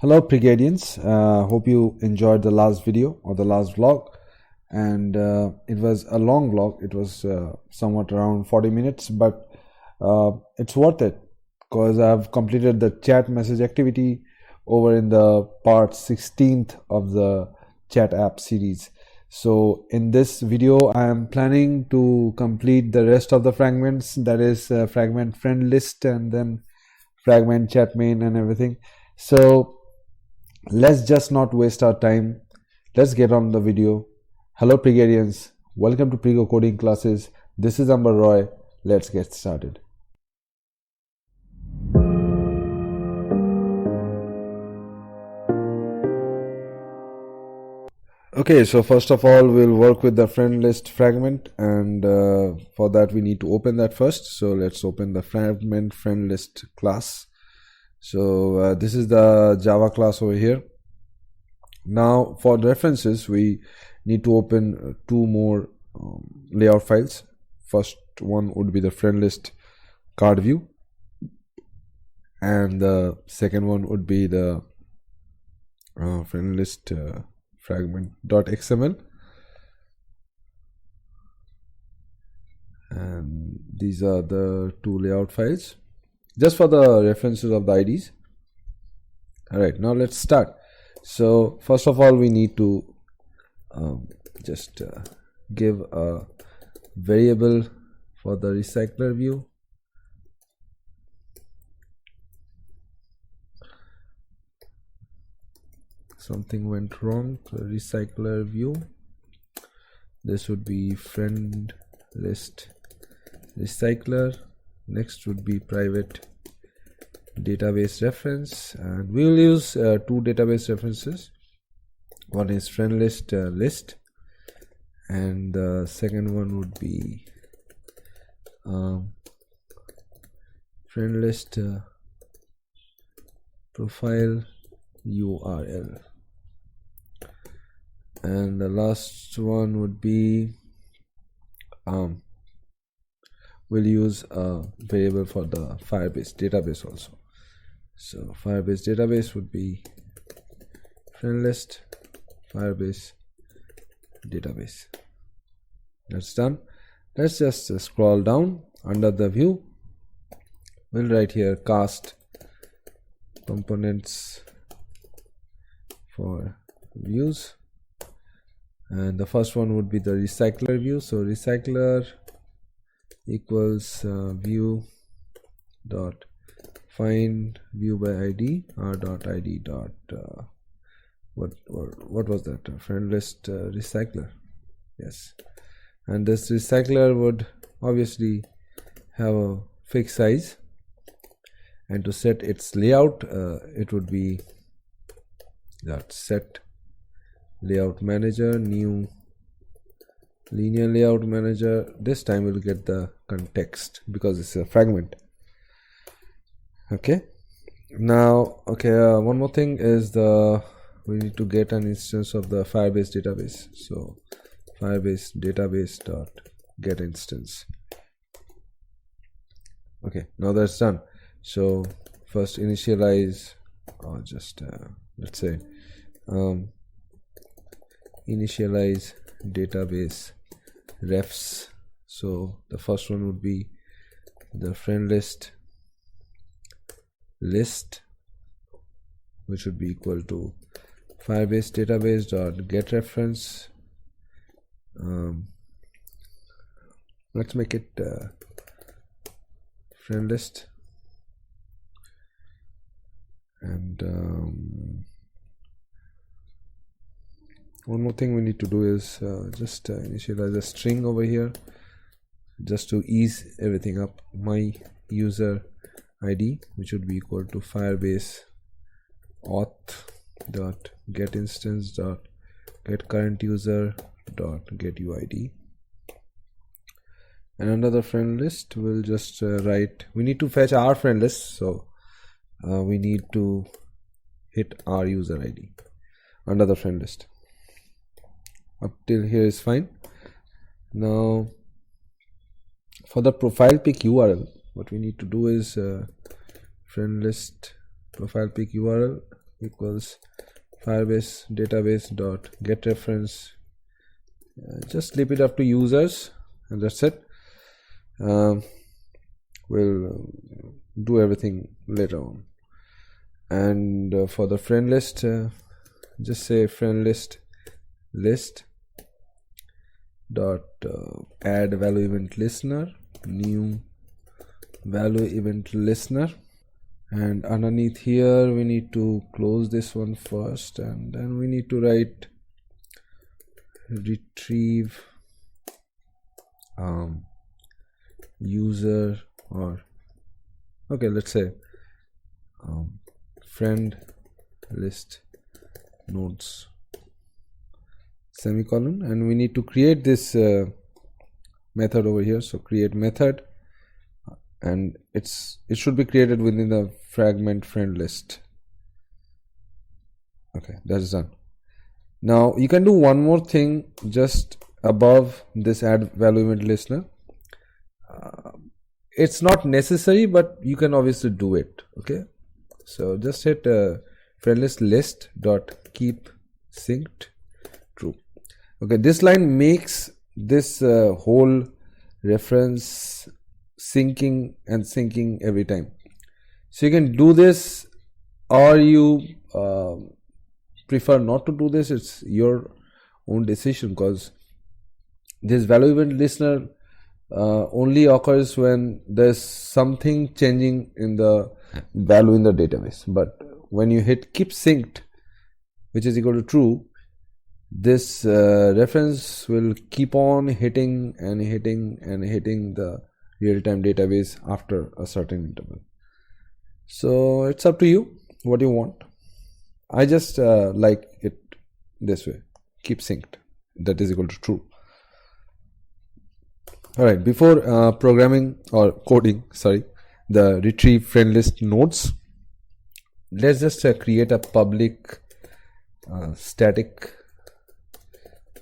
Hello Brigadians, hope you enjoyed the last video or the last vlog, and it was a long vlog. It was somewhat around 40 minutes, but it's worth it because I've completed the chat message activity over in the part 16th of the chat app series. So in this video I am planning to complete the rest of the fragments, that is fragment friend list and then fragment chat main and everything. So let's just not waste our time. Let's get on the video. Hello Brigadians, welcome to Prego Coding Classes. This is Amber Roy. Let's get started. Okay, so first of all we'll work with the friend list fragment, and for that we need to open that first. So let's open the fragment friend list class. So this is the Java class over here. Now for references we need to open two more layout files. First one would be the friend list card view, and the second one would be the friend list fragment.xml, and these are the two layout files just for the references of the IDs. Alright, now let's start. So first of all we need to just give a variable for the Recyclerview. Something went wrong. The Recyclerview, this would be friend list recycler. Next would be private database reference, and we will use two database references. One is friend list list, and the second one would be friend list profile URL, and the last one would be we'll use a variable for the Firebase database also. So Firebase database would be friend list Firebase database. That's done. Let's just scroll down under the view. We'll write here cast components for views, and the first one would be the Recyclerview. So recycler equals view dot find view by id r dot id dot what was that, friend list recycler. Yes, and this recycler would obviously have a fixed size, and to set its layout it would be that set layout manager new linear layout manager. This time we'll get the context because it's a fragment. Okay, now one more thing is we need to get an instance of the Firebase database. So Firebase database dot get instance. Okay, now that's done. So first initialize, or just let's say initialize database refs. So the first one would be the friend list list, which would be equal to Firebase database dot get reference. Let's make it friend list, and one more thing we need to do is just initialize a string over here just to ease everything up. My user ID, which would be equal to Firebase auth dot get instance dot get current user dot get UID. And under the friend list we'll just write, we need to fetch our friend list, so we need to hit our user ID under the friend list. Up till here is fine. Now for the profile pic URL, what we need to do is friend list profile pic URL equals Firebase Database dot get reference. Just slip it up to users, and that's it. We'll do everything later on. And for the friend list, just say friend list dot add value event listener, new value event listener, and underneath here we need to close this one first, and then we need to write retrieve user, or okay, let's say friend list nodes semicolon, and we need to create this method over here. So create method, and it should be created within the fragment friend list. Okay, that's done. Now you can do one more thing just above this add value event listener. It's not necessary, but you can obviously do it. Okay, so just hit friend list dot keep synced true. Okay, this line makes this whole reference syncing and syncing every time. So you can do this, or you prefer not to do this. It's your own decision, because this value event listener only occurs when there's something changing in the value in the database. But when you hit keep synced, which is equal to true, this reference will keep on hitting and hitting and hitting the real-time database after a certain interval. So it's up to you what you want. I just like it this way, keep synced, that is equal to true. Alright, before programming or coding, the retrieve friend list nodes, let's just create a public static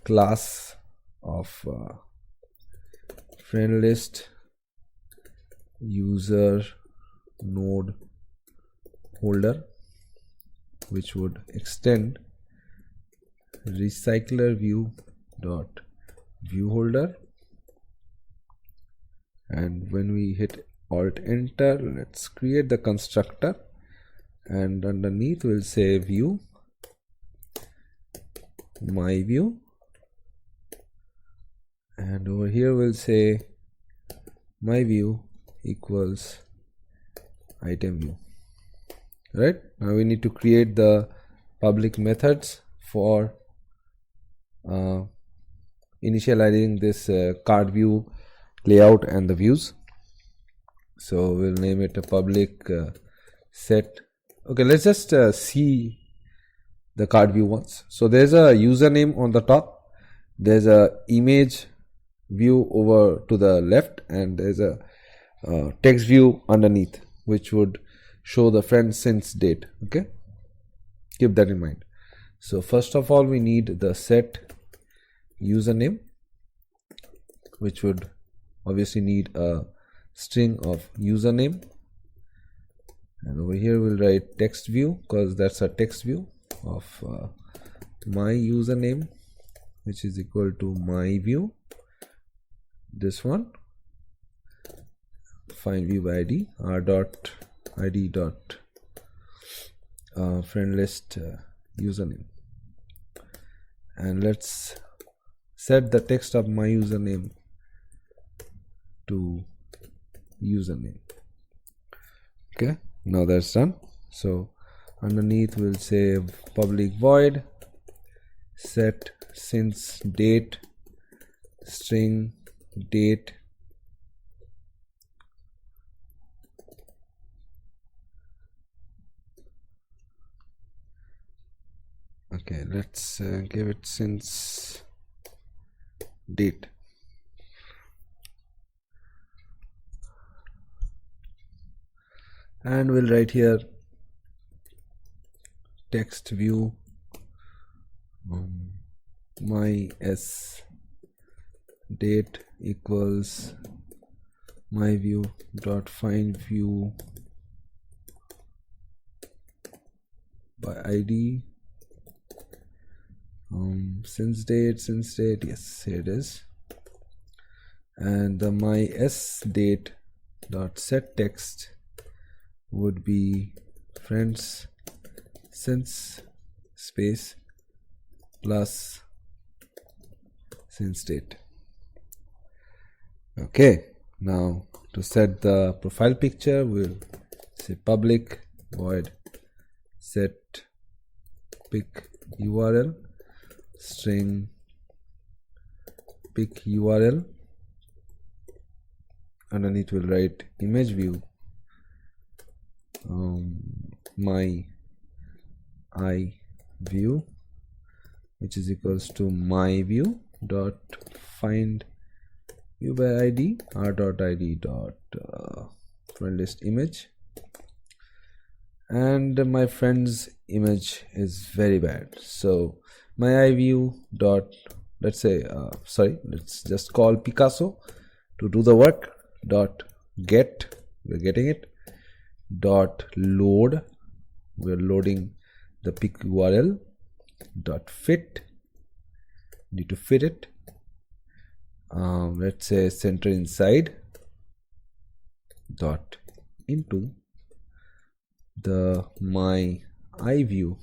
class of friend list user node holder, which would extend Recyclerview dot view holder. And when we hit alt enter, let's create the constructor, and underneath we'll say view my view, and over here we'll say my view equals item view. Right, now we need to create the public methods for initializing this card view layout and the views. So we'll name it a public set. Okay, let's just see the card view once. So there's a username on the top, there's a image view over to the left, and there's a text view underneath, which would show the friend since date. Okay, keep that in mind. So first of all, we need the set username, which would obviously need a string of username, and over here we'll write text view, because that's a text view of my username, which is equal to my view, this one, find view by id, r dot id dot friend list username, and let's set the text of my username to username. Okay, now that's done. So underneath we'll say public void set since date string date Okay, let's give it since date. And we'll write here text view my s date equals my view dot find view by ID, since date, yes, here it is. And the my s date dot set text would be friends since space plus since date. Okay, now to set the profile picture, we'll say public void set pic URL string pic URL. Underneath we'll write image view my I view, which is equals to my view dot find view by ID r dot id dot friend list image. And my friend's image is very bad, so my I view dot, let's say let's just call Picasso to do the work, dot get, we're getting it, dot load, we're loading the pic URL, dot fit, need to fit it, let's say center inside, dot into the my I view.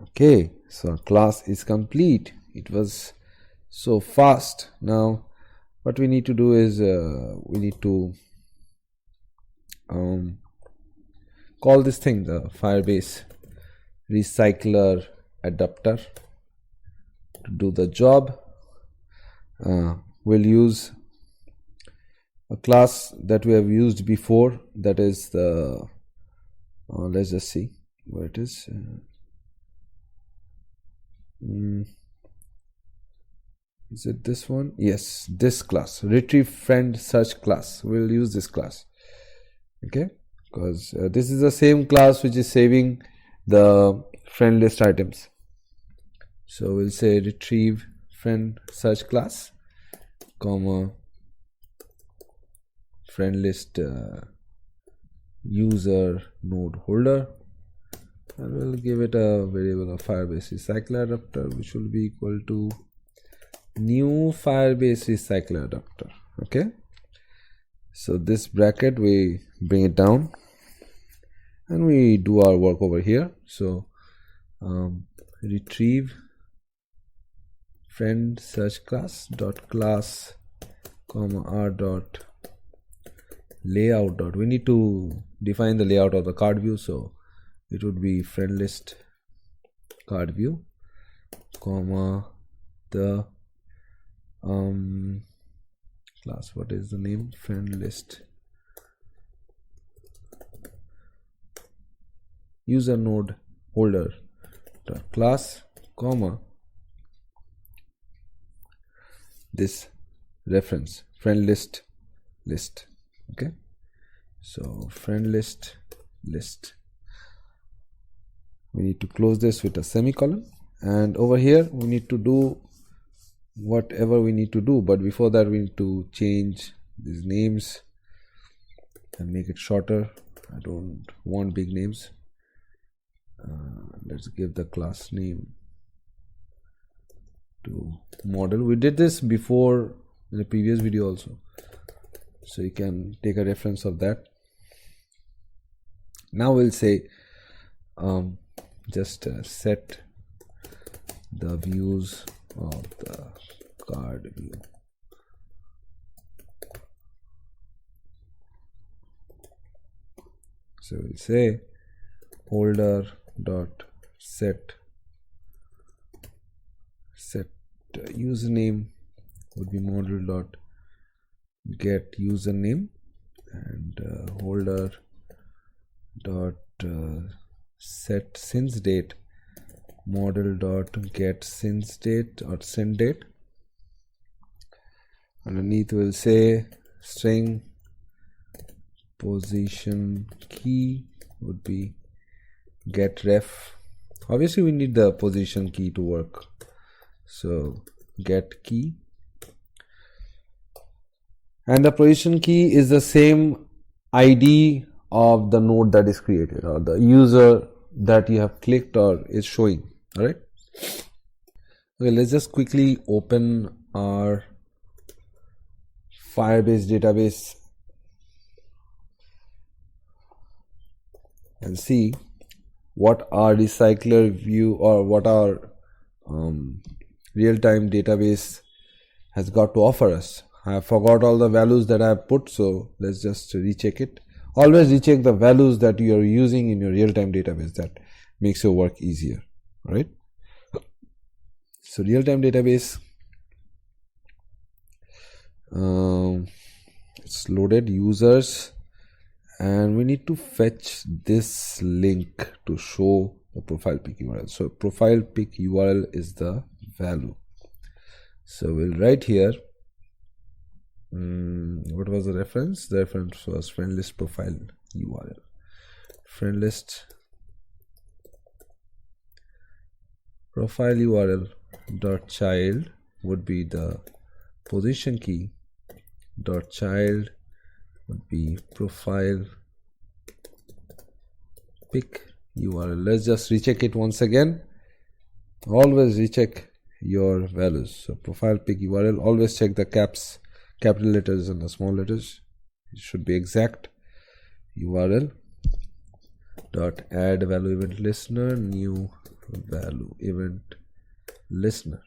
Okay, so class is complete. It was so fast. Now what we need to do is we need to call this thing the Firebase Recycler adapter to do the job. We'll use a class that we have used before, that is the let's just see where it is. Is it this one? Yes, this class, retrieve friend search class. We'll use this class, okay, because this is the same class which is saving the friend list items. So we'll say retrieve friend search class comma friend list user node holder, and we'll give it a variable of Firebase Recycler adapter, which will be equal to new Firebase Recycler adapter. Okay, so this bracket we bring it down and we do our work over here. So retrieve friend search class dot class comma r dot layout dot, we need to define the layout of the card view, so it would be friend list card view comma the class, what is the name, friend list user node holder dot class comma this reference friend list list. Okay, so friend list list, we need to close this with a semicolon, and over here we need to do whatever we need to do, but before that we need to change these names and make it shorter. I don't want big names. Let's give the class name to model. We did this before in the previous video also, so you can take a reference of that. Now we'll say just set the views of the card view. So we'll say holder dot set username would be model dot get username, and holder dot set since date model dot get since date or send date. Underneath we'll say string position key would be get ref. Obviously we need the position key to work, so get key, and the position key is the same ID of the node that is created, or the user that you have clicked or is showing. All right. Okay, let's just quickly open our Firebase database and see what our Recyclerview or what our real-time database has got to offer us. I forgot all the values that I have put, so let's just recheck it. Always recheck the values that you are using in your real-time database. That makes your work easier. All right. So real-time database, it's loaded users, and we need to fetch this link to show the profile pic URL. So profile pic URL is the value. So we'll write here, what was the reference? The reference was friend list profile URL. Friend list profile URL dot child would be the position key, dot child would be profile pic URL. Let's just recheck it once again. Always recheck your values. So profile pic URL, always check the capital letters and the small letters. It should be exact. URL dot add value event listener, new value event listener.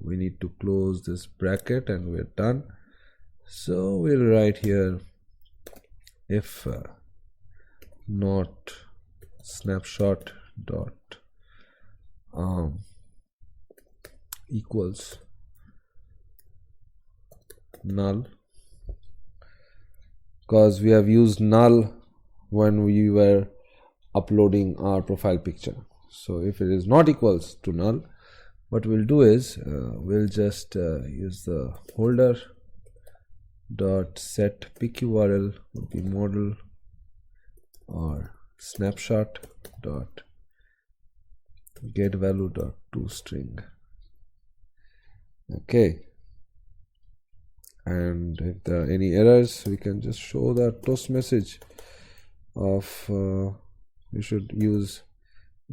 We need to close this bracket and we're done. So we'll write here if not snapshot dot equals null, because we have used null when we were uploading our profile picture. So if it is not equals to null, what we'll do is we'll just use the holder dot set pic URL would be model or snapshot dot get value dot toString. Okay, and if there are any errors, we can just show the toast message of you should use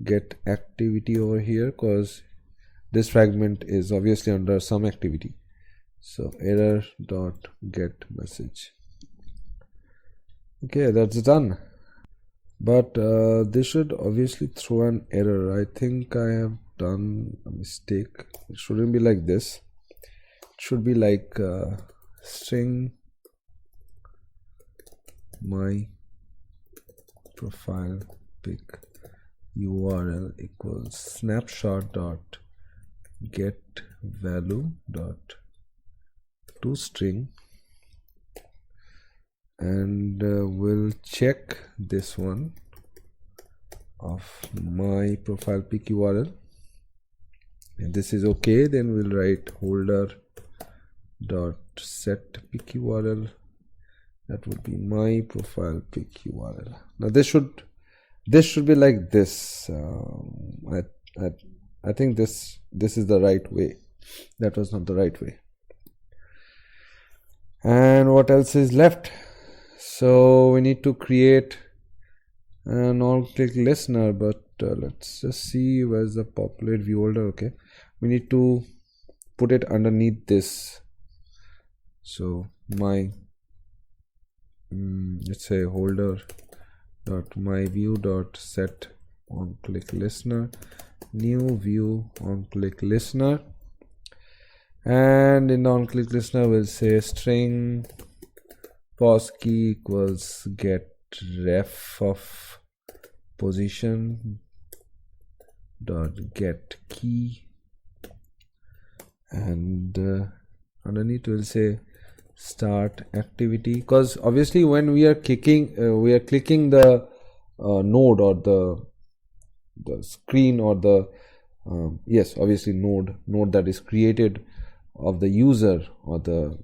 get activity over here, because this fragment is obviously under some activity. So error dot get message. Okay, that's done. But this should obviously throw an error. I think I have done a mistake. It shouldn't be like this. It should be like string my profile pic URL equals snapshot dot get value dot toString, and we'll check this one of my profile pic URL. If this is okay, then we'll write holder dot set pic URL. That would be my profile pic URL. Now this should be like this. I think this is the right way. That was not the right way. And what else is left? So we need to create an on-click listener, but let's just see where's the populate view holder. Okay, we need to put it underneath this. So my let's say holder dot my view dot set on click listener, new view on click listener, and in on click listener we'll say string pos key equals get ref of position dot get key, and underneath we'll say start activity, because obviously when we are clicking the node or the screen or the yes, obviously node that is created of the user or the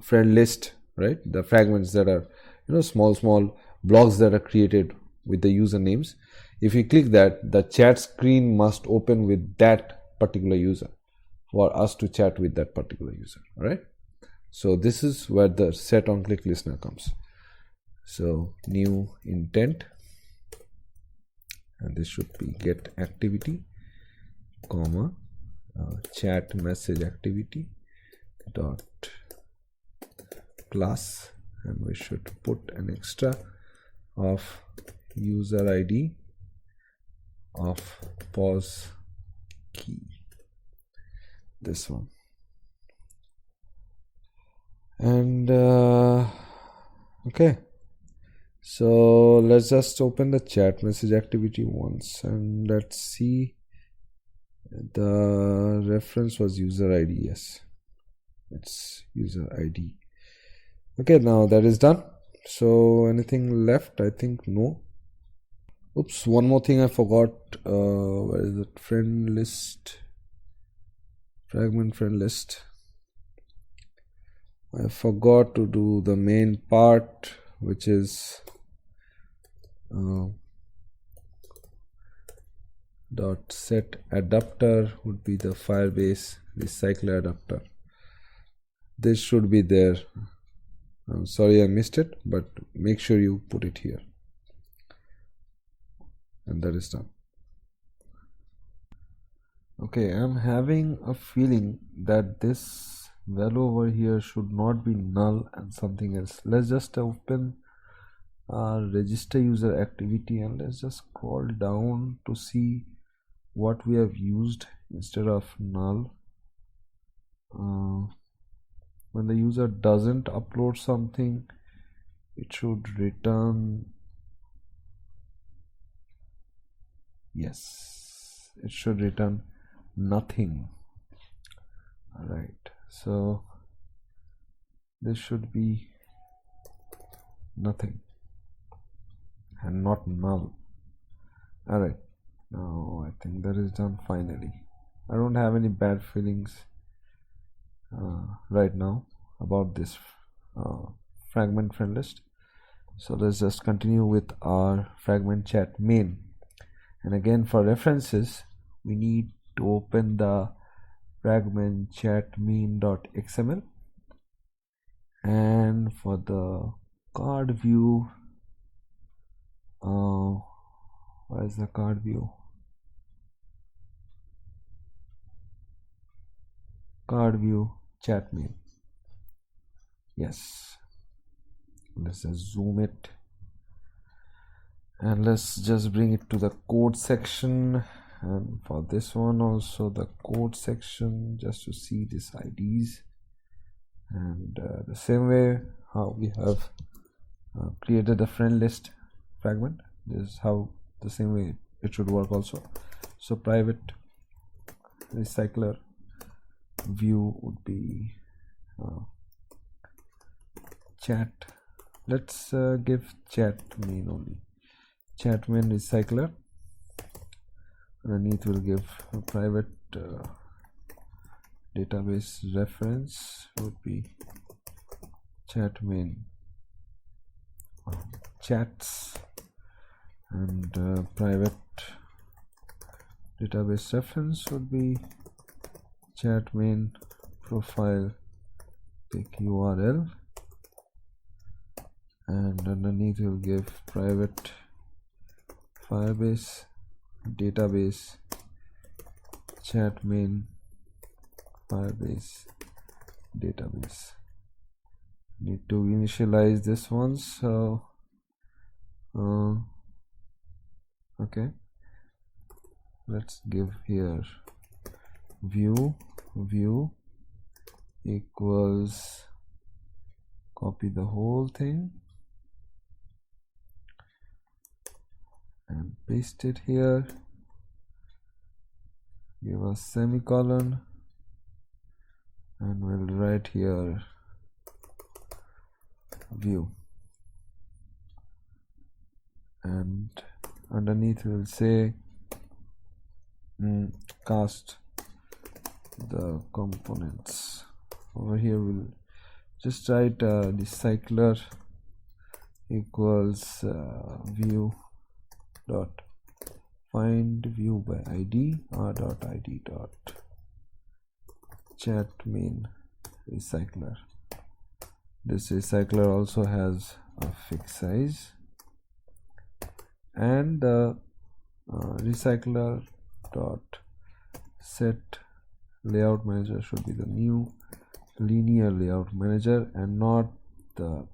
friend list, right? The fragments that are, small blocks that are created with the usernames. If you click that, the chat screen must open with that particular user for us to chat with that particular user. All right. So this is where the set on click listener comes. So new intent and this should be get activity, comma, chat message activity dot class, and we should put an extra of user ID of pause key, this one. And okay, so let's just open the chat message activity once, and let's see. The reference was user ID. Yes, it's user ID. Okay, now that is done. So anything left? I think no. Oops, one more thing I forgot. Where is it? Friend list, fragment friend list. I forgot to do the main part, which is dot set adapter would be the Firebase Recycler adapter. This should be there. I'm sorry I missed it, but make sure you put it here. And that is done. Okay, I'm having a feeling that this value over here should not be null and something else. Let's just open our register user activity and let's just scroll down to see what we have used instead of null. When the user doesn't upload something, it should return, yes, it should return nothing. Alright, so this should be nothing and not null. Alright, now I think that is done finally. I don't have any bad feelings right now about this fragment friend list. So let's just continue with our fragment chat main. And again, for references, we need to open the fragment chat main.xml, and for the card view, where is the card view? Card view chat main. Yes, let's just zoom it and let's just bring it to the code section, and for this one also the code section, just to see these IDs. And the same way how we have created a friend list fragment, this is how the same way it should work also. So private recycler view would be chat. Let's give chat main only, chat main recycler. Underneath we'll give a private database reference would be chat main chats, and private database reference would be chat main profile pick URL, and underneath we'll give private Firebase database chat main Firebase database. Need to initialize this one, so okay, let's give here view equals, copy the whole thing and paste it here, give a semicolon, and we'll write here view, and underneath we'll say cast the components. Over here we'll just write recycler equals view dot find view by id r dot id dot chat main recycler. This recycler also has a fixed size, and the recycler dot set layout manager should be the new linear layout manager and not the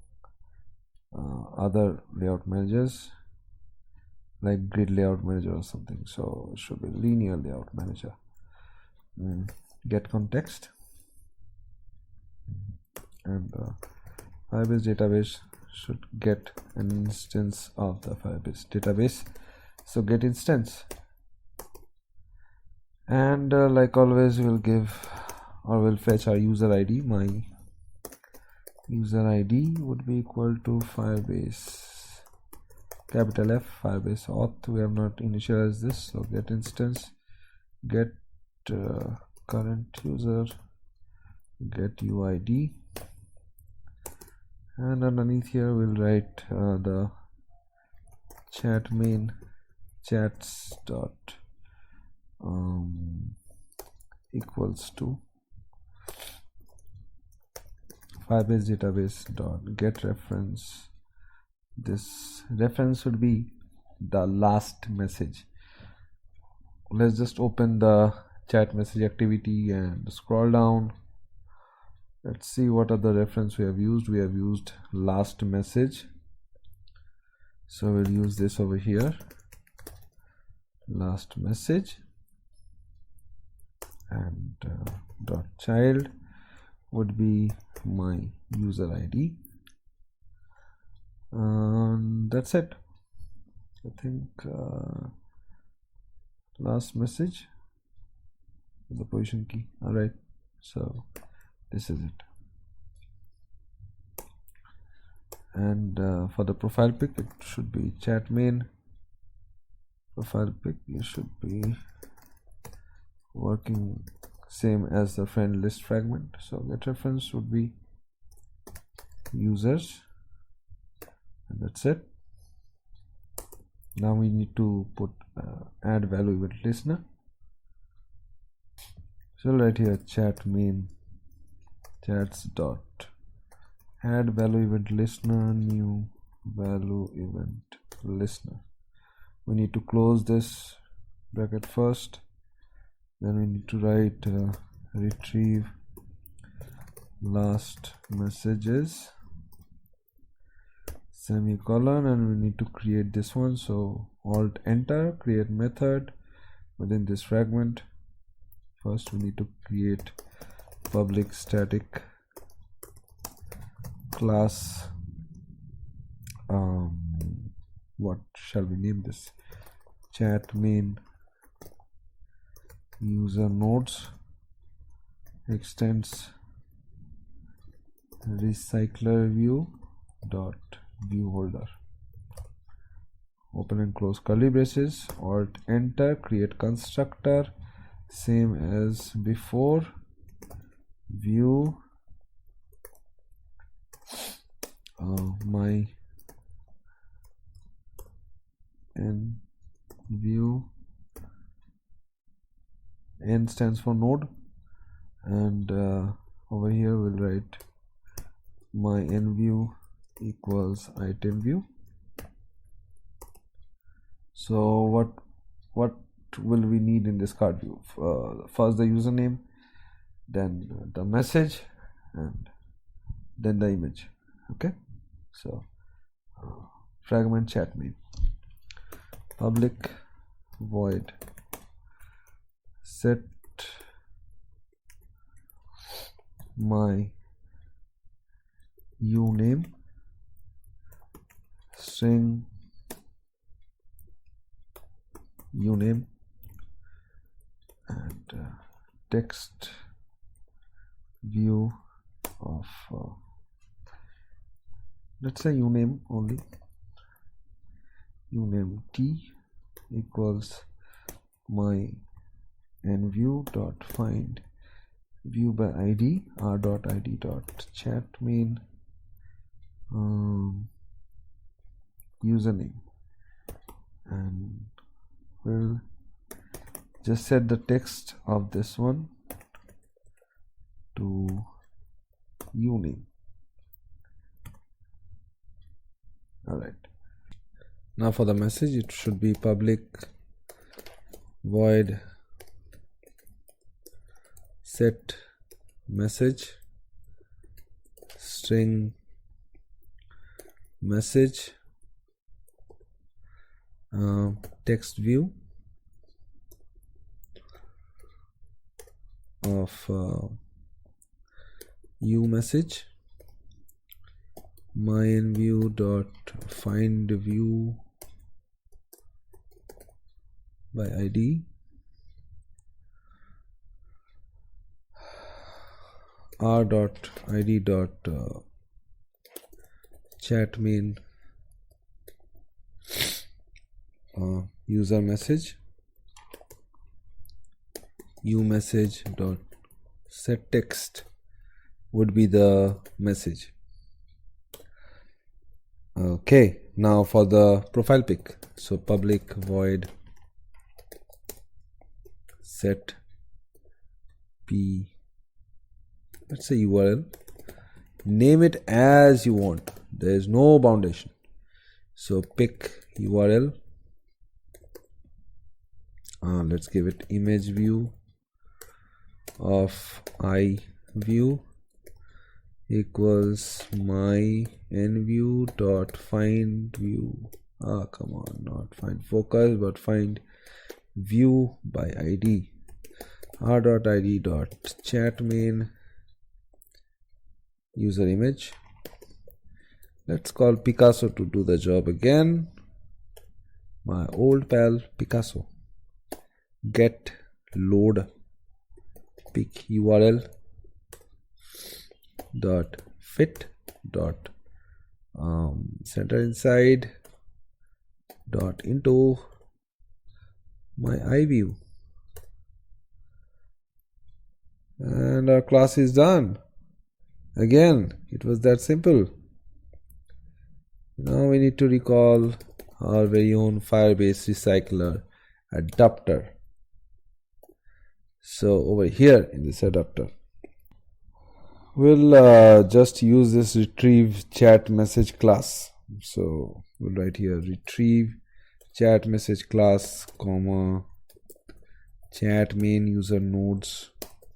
other layout managers like grid layout manager or something. So it should be linear layout manager. Get context, and Firebase database should get an instance of the Firebase database. So get instance, and like always we'll give or we'll fetch our user ID. My user ID would be equal to Firebase capital F Firebase auth. We have not initialized this, so get instance, get current user, get UID, and underneath here we'll write the chat main chats dot equals to Firebase database dot get reference. This reference would be the last message. Let's just open the chat message activity and scroll down. Let's see what other reference we have used. We have used last message, so we'll use this over here, last message, and dot child would be my user ID, and that's it. I think last message is the position key. All right, so this is it. And for the profile pic, it should be chat main profile pic. You should be working same as the friend list fragment. So get reference would be users, and that's it. Now we need to put add value event listener. So right here chat main chats dot add value event listener, new value event listener. We need to close this bracket first, then we need to write retrieve last messages semicolon, and we need to create this one. So alt enter, create method within this fragment. First we need to create public static class. What shall we name this? Chat main user nodes extends Recyclerview dot view holder. Open and close curly braces, alt enter, create constructor same as before, view my n view, n stands for node, and over here we'll write my n view equals item view. So what will we need in this card view? First the username, then the message, and then the image. Okay, so fragment chat main public void set my uname string uname, and text view of let's say uname only, uname t equals my n view dot find view by id r dot id dot chat main username, and we'll just set the text of this one to uname. All right, now for the message it should be public void set message string message text view of uMessage myEnview dot find view by ID r dot id dot chat main user message uMessage dot set text would be the message. Okay, now for the profile pic, so public void set p, let's say URL, name it as you want, there is no boundation. So pic URL, let's give it image view of I view equals my enview dot find view, come on, not find focus but find view by ID r dot id dot chat main user image. Let's call Picasso to do the job again, my old pal Picasso. Get load pic URL dot fit dot center inside dot into my iView, and our class is done. Again, it was that simple. Now we need to recall our very own Firebase Recycler adapter. So over here in this adapter, we'll just use this retrieve chat message class. So we'll write here retrieve chat message class comma chat main user nodes,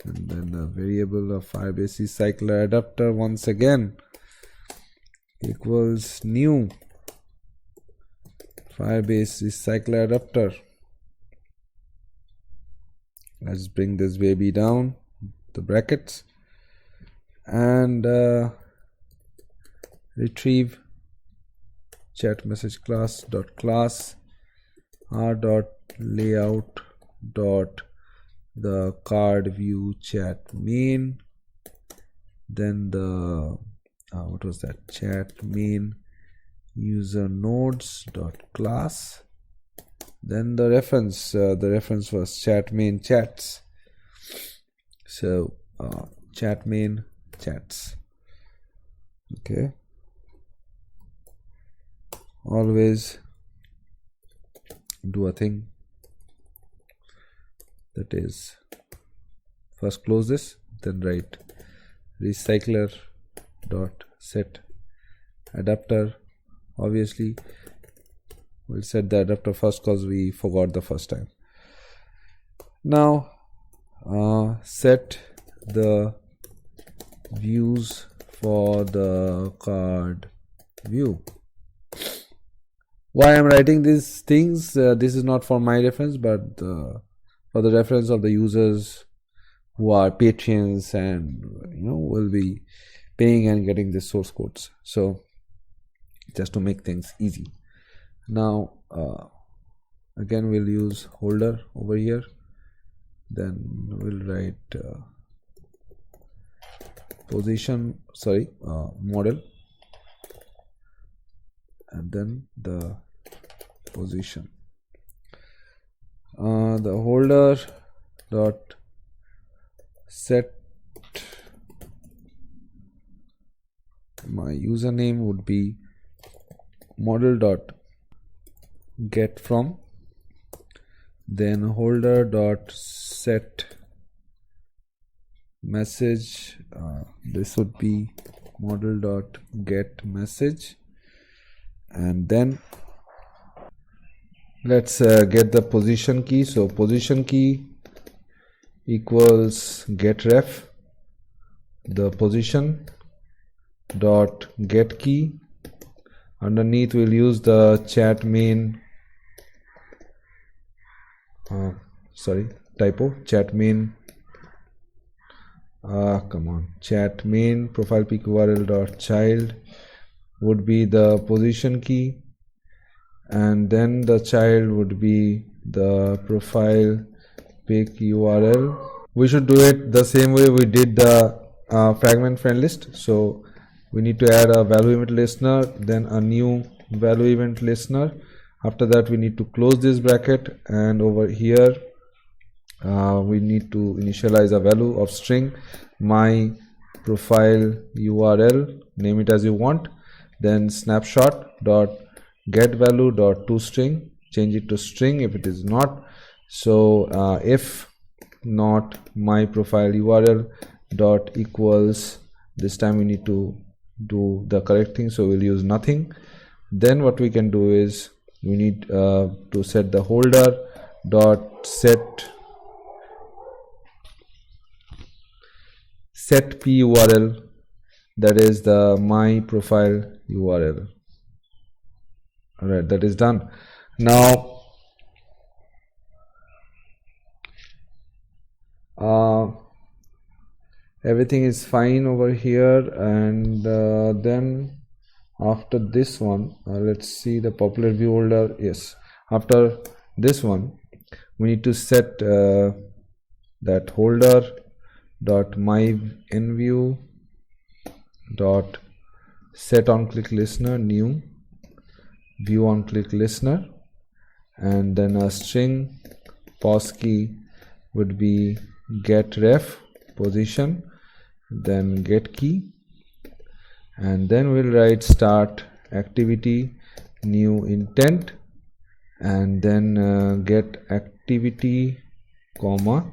and then the variable of Firebase Recycler adapter once again equals new Firebase Recycler adapter. Let's bring this baby down, the brackets, and retrieve chat message class dot class r dot layout dot the card view chat main, then the what was that, chat main user nodes dot class, then the reference was chat main chats, so chat main chats. Okay, always do a thing, that is first close this, then write recycler dot set adapter. Obviously we'll set the adapter first because we forgot the first time. Now set the views for the card view. Why I'm writing these things, this is not for my reference but for the reference of the users who are patrons and will be paying and getting the source codes. So just to make things easy. Now again we'll use holder over here, then we'll write model, and then the position. The holder dot set my username would be model dot get from, then holder dot set message, this would be model dot get message, and then let's get the position key. So position key equals get ref the position dot get key. Underneath we'll use the chat main chat main chat main profile pic URL dot child would be the position key, and then the child would be the profile pic URL. We should do it the same way we did the fragment friend list. So we need to add a value event listener, then a new value event listener. After that we need to close this bracket, and over here we need to initialize a value of string my profile URL, name it as you want, then snapshot dot get value dot toString, change it to string if it is not. So if not my profile URL dot equals, this time we need to do the correct thing, so we'll use nothing. Then what we can do is we need to set the holder dot set p URL, that is the my profile URL. Alright, that is done. Now everything is fine over here, and then after this one let's see the popular view holder. Yes, after this one we need to set that holder dot my enview dot set on click listener new view on click listener, and then a string pos key would be get ref position, then get key, and then we'll write start activity new intent, and then get activity comma,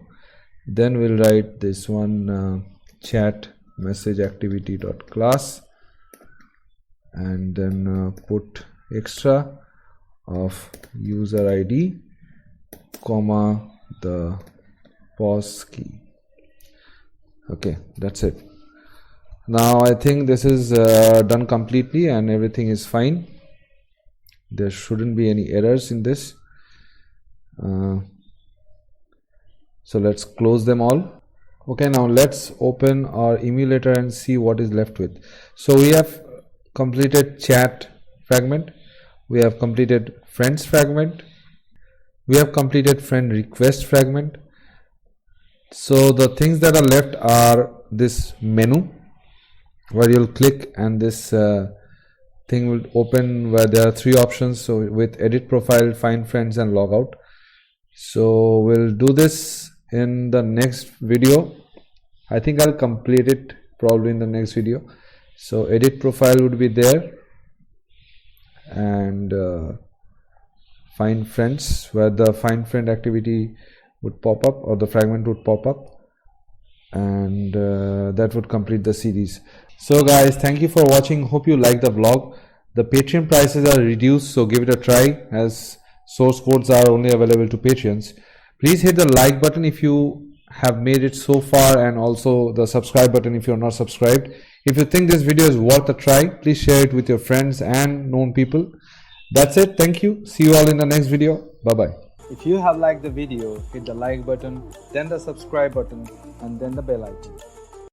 then we'll write this one chat message activity dot class, and then put extra of user ID comma the pos key. Okay, that's it. Now I think this is done completely and everything is fine. There shouldn't be any errors in this. So let's close them all. Okay, now let's open our emulator and see what is left with. So we have completed chat fragment, we have completed friends fragment, we have completed friend request fragment. So the things that are left are this menu where you'll click and this thing will open where there are three options. So with edit profile, find friends and log out. So we'll do this in the next video. I think I'll complete it probably in the next video. So edit profile would be there, and find friends where the find friend activity would pop up or the fragment would pop up, and that would complete the series. So guys, thank you for watching. Hope you like the vlog. The Patreon prices are reduced, so give it a try as source codes are only available to Patreons. Please hit the like button if you have made it so far, and also the subscribe button if you're not subscribed. If you think this video is worth a try, please share it with your friends and known people. That's it. Thank you. See you all in the next video. Bye bye. If you have liked the video, hit the like button, then the subscribe button, and then the bell icon.